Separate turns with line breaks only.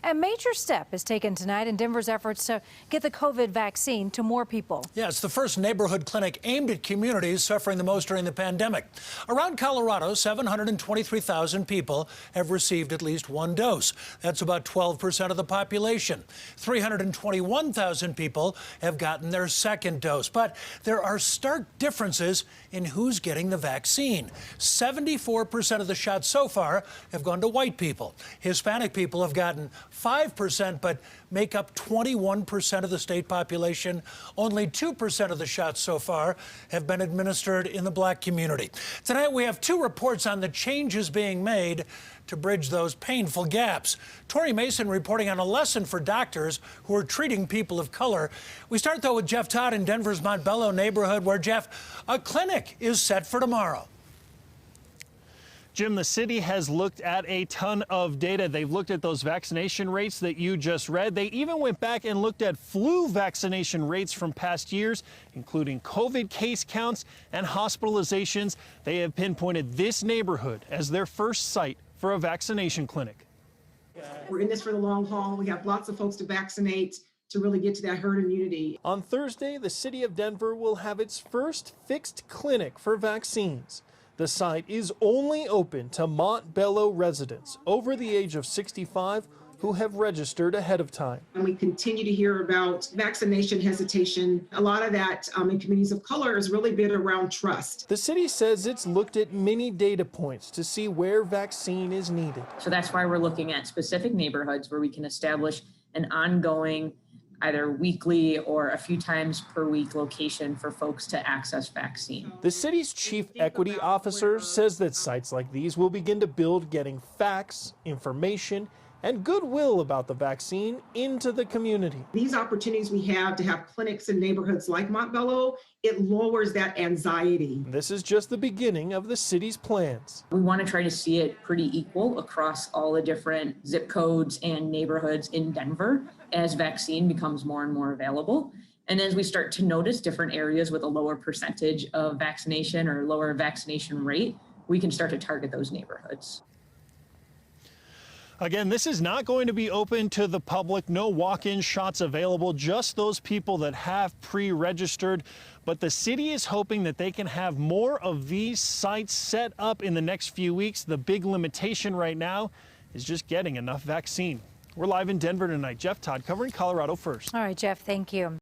A major step is taken tonight in Denver's efforts to get the COVID vaccine to more people.
Yeah, it's the first neighborhood clinic aimed at communities suffering the most during the pandemic. Around Colorado, 723,000 people have received at least one dose. That's about 12% of the population. 321,000 people have gotten their second dose. But there are stark differences in who's getting the vaccine. 74% of the shots so far have gone to white people. Hispanic people have gotten 5%, but make up 21% of the state population. Only 2% of the shots so far have been administered in the black community. Tonight, we have two reports on the changes being made to bridge those painful gaps. Tori Mason reporting on a lesson for doctors who are treating people of color. We start, though, with Jeff Todd in Denver's Montbello neighborhood, where, Jeff, a clinic is set for tomorrow.
Jim, the city has looked at a ton of data. They've looked at those vaccination rates that you just read. They even went back and looked at flu vaccination rates from past years, including COVID case counts and hospitalizations. They have pinpointed this neighborhood as their first site for a vaccination clinic.
We're in this for the long haul. We have lots of folks to vaccinate to really get to that herd immunity.
On Thursday, the city of Denver will have its first fixed clinic for vaccines. The site is only open to Montbello residents over the age of 65 who have registered ahead of time.
And we continue to hear about vaccination hesitation. A lot of that in communities of color has really been around trust.
The city says it's looked at many data points to see where vaccine is needed.
So that's why we're looking at specific neighborhoods where we can establish an ongoing, either weekly or a few times per week location for folks to access vaccine.
The city's chief equity officer says that sites like these will begin to build getting facts, information, and goodwill about the vaccine into the community.
These opportunities we have to have clinics in neighborhoods like Montbello, it lowers that anxiety.
This is just the beginning of the city's plans.
We want to try to see it pretty equal across all the different zip codes and neighborhoods in Denver as vaccine becomes more and more available. And as we start to notice different areas with a lower percentage of vaccination or lower vaccination rate, we can start to target those neighborhoods.
Again, this is not going to be open to the public. No walk-in shots available, just those people that have pre-registered. But the city is hoping that they can have more of these sites set up in the next few weeks. The big limitation right now is just getting enough vaccine. We're live in Denver tonight. Jeff Todd covering Colorado First.
All right, Jeff, thank you.